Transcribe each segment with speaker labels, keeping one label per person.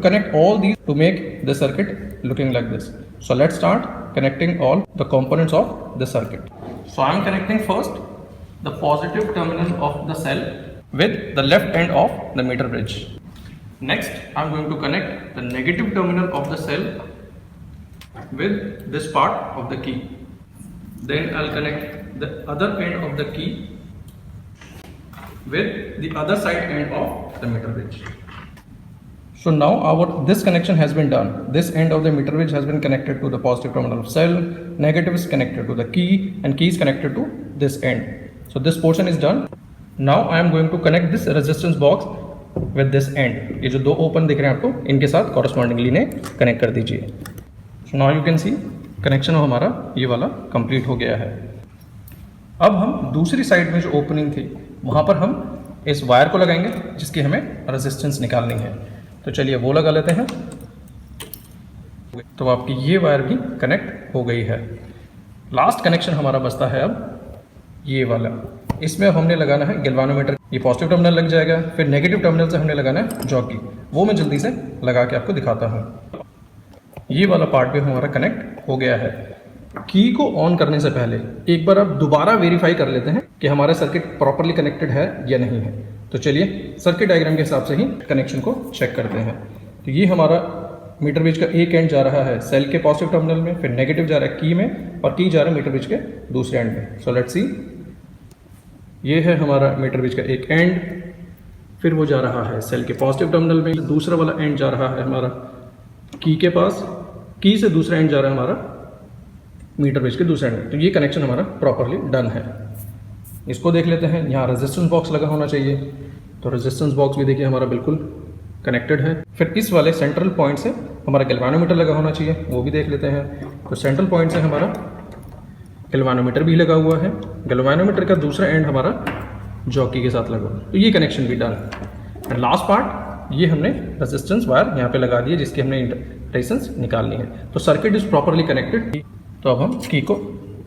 Speaker 1: connect all these to make the circuit looking like this. So let's start connecting all the components of the circuit. So I am connecting first the positive terminal of the cell with the left end of the meter bridge. Next I am going to connect the negative terminal of the cell with this part of the key. Then I'll connect the other end of the key with the other side end of the meter bridge. So now this connection has been done. This end of the meter bridge has been connected to the positive terminal of cell, negative is connected to the key, and key is connected to this end. So this portion is done. Now I am going to connect this resistance box with this end. ये जो दो open दिख रहे हैं आपको, इनके साथ correspondingly ने कनेक्ट कर दीजिए. So now you can see connection हमारा ये वाला कंप्लीट हो गया है. अब हम दूसरी साइड में जो ओपनिंग थी वहाँ पर हम इस वायर को लगाएंगे जिसकी हमें रेजिस्टेंस निकालनी है. तो चलिए वो लगा लेते हैं. तो आपकी ये वायर भी कनेक्ट हो गई है. लास्ट कनेक्शन हमारा बचता है अब ये वाला. इसमें हमने लगाना है गैल्वानोमीटर. ये पॉजिटिव टर्मिनल लग जाएगा, फिर नेगेटिव टर्मिनल से हमने लगाना है जॉकी. वो मैं जल्दी से लगा के आपको दिखाता हूँ. ये वाला पार्ट भी हमारा कनेक्ट हो गया है. की को ऑन करने से पहले एक बार आप दोबारा वेरीफाई कर लेते हैं कि हमारा सर्किट प्रॉपरली कनेक्टेड है या नहीं है. तो चलिए सर्किट डायग्राम के हिसाब से ही कनेक्शन को चेक करते हैं. तो ये हमारा मीटर ब्रिज का एक एंड जा रहा है सेल के पॉजिटिव टर्मिनल में, फिर नेगेटिव जा रहा है की में, और की जा रहा है मीटर ब्रिज के दूसरे एंड में. So let's see. ये है हमारा मीटर ब्रिज का एक एंड, फिर वो जा रहा है सेल के पॉजिटिव टर्मिनल में. दूसरा वाला एंड जा रहा है हमारा की के पास, की से दूसरा एंड जा रहा है हमारा मीटर ब्रिज के दूसरे एंड. तो ये कनेक्शन हमारा प्रॉपरली डन है. इसको देख लेते हैं. यहाँ रेजिस्टेंस बॉक्स लगा होना चाहिए. तो रेजिस्टेंस बॉक्स भी देखिए हमारा बिल्कुल कनेक्टेड है. फिर इस वाले सेंट्रल पॉइंट से हमारा गैल्वानोमीटर लगा होना चाहिए, वो भी देख लेते हैं. तो सेंट्रल पॉइंट से हमारा गैल्वानोमीटर भी लगा हुआ है. गैल्वानोमीटर का दूसरा एंड हमारा जॉकी के साथ लगा हुआ है. तो ये कनेक्शन भी डन. एंड लास्ट पार्ट ये हमने रेजिस्टेंस वायर यहाँ पे लगा दी है जिसकी हमने रेजिस्टेंस निकालनी है. तो सर्किट इज प्रॉपरली कनेक्टेड. तो अब हम की को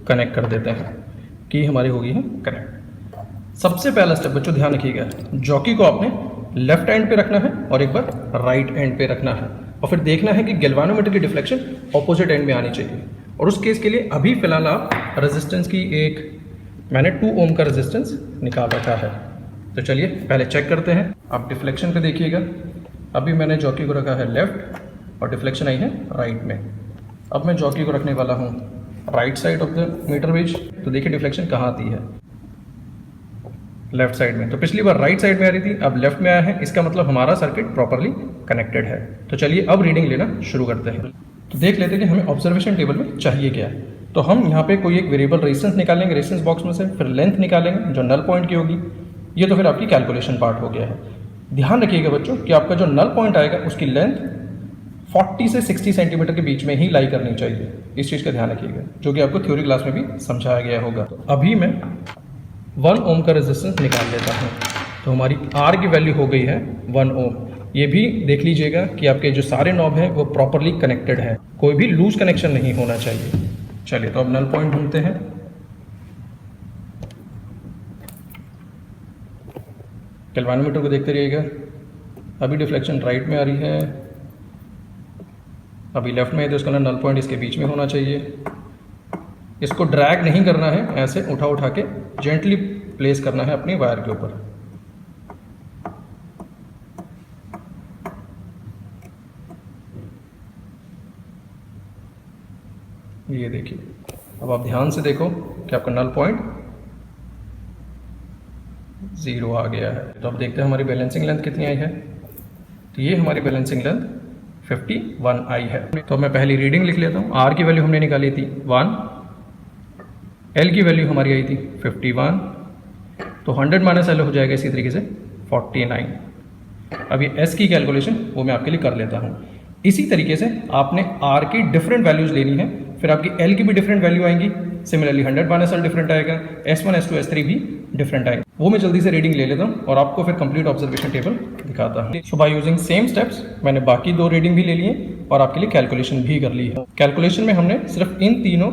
Speaker 1: कनेक्ट कर देते हैं. की हमारी हो गई है कनेक्ट. सबसे पहला स्टेप बच्चों ध्यान रखिएगा, जॉकी को आपने लेफ्ट एंड पे रखना है और एक बार राइट एंड पे रखना है, और फिर देखना है कि गैल्वानोमीटर की डिफ्लेक्शन ऑपोजिट एंड में आनी चाहिए. और उस केस के लिए अभी फिलहाल आप रेजिस्टेंस की मैंने 2 ओम का रेजिस्टेंस निकाल रखा है. तो चलिए पहले चेक करते हैं. आप डिफ्लेक्शन पे देखिएगा. अभी मैंने जॉकी को रखा है लेफ्ट और डिफ्लेक्शन आई है राइट में. अब मैं जॉकी को रखने वाला हूँ right side of the meter bridge. तो देखिए डिफ्लेक्शन कहाँ आती है, लेफ्ट साइड में. तो पिछली बार राइट साइड में आ रही थी, अब लेफ्ट में आया है. इसका मतलब हमारा सर्किट प्रॉपरली कनेक्टेड है. तो चलिए अब रीडिंग लेना शुरू करते हैं. तो देख लेते हैं कि हमें ऑब्जर्वेशन टेबल में चाहिए क्या. तो हम यहाँ पे कोई एक वेरिएबल रेजिस्टेंस निकालेंगे रेजिस्टेंस बॉक्स में से, फिर लेंथ निकालेंगे जो नल पॉइंट की होगी. ये तो फिर आपकी कैलकुलेशन पार्ट हो गया है. ध्यान रखिएगा बच्चों कि आपका जो नल पॉइंट आएगा उसकी लेंथ 40 से 60 सेंटीमीटर के बीच में ही लाई करनी चाहिए. इस चीज़ का ध्यान रखिएगा, जो कि आपको थ्योरी क्लास में भी समझाया गया होगा. तो अभी मैं 1 ओम का रेजिस्टेंस निकाल लेता हूँ. तो हमारी आर की वैल्यू हो गई है 1 ओम. ये भी देख लीजिएगा कि आपके जो सारे नॉब हैं वो प्रॉपरली कनेक्टेड है, कोई भी लूज कनेक्शन नहीं होना चाहिए. चलिए तो अब नल पॉइंट ढूंढते हैं. गैल्वानोमीटर को देखते रहिएगा. अभी डिफ्लेक्शन राइट में आ रही है, अभी लेफ्ट में है, तो इसका नल पॉइंट इसके बीच में होना चाहिए. इसको ड्रैग नहीं करना है, ऐसे उठा के जेंटली प्लेस करना है अपनी वायर के ऊपर. ये देखिए. अब आप ध्यान से देखो कि आपका नल पॉइंट 0 आ गया है. तो अब देखते हैं हमारी बैलेंसिंग लेंथ कितनी आई है. तो ये हमारी बैलेंसिंग लेंथ 51 आई है. तो मैं पहली रीडिंग लिख लेता हूँ. आर की वैल्यू हमने निकाली थी 1, एल की वैल्यू हमारी आई थी 51. तो 100 माइनस एल हो जाएगा इसी तरीके से 49. अब ये एस की कैलकुलेशन वो मैं आपके लिए कर लेता हूँ. इसी तरीके से आपने आर की डिफरेंट वैल्यूज़ लेनी है, फिर आपकी एल की भी डिफरेंट वैल्यू आएंगी. सिमिलरली 100 माइनस एल डिफरेंट आएगा, S1 S2 S3 भी डिफरेंट आएगा. वो मैं जल्दी से रीडिंग ले लेता हूँ और आपको फिर कंप्लीट ऑब्जर्वेशन टेबल दिखाता हूँ. सो बाय यूजिंग सेम स्टेप्स मैंने बाकी 2 रीडिंग भी ले लिए और आपके लिए कैलकुलेशन भी कर ली है. कैलकुलेशन में हमने सिर्फ इन तीनों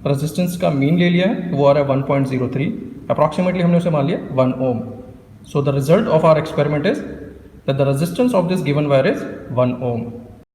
Speaker 1: रेजिस्टेंस का मीन ले लिया है, वो आ रहा है 1.03. अप्रॉक्सीमेटली हमने उसे मान लिया 1 ohm. So the result of our experiment is that the resistance of this given wire is 1 ohm.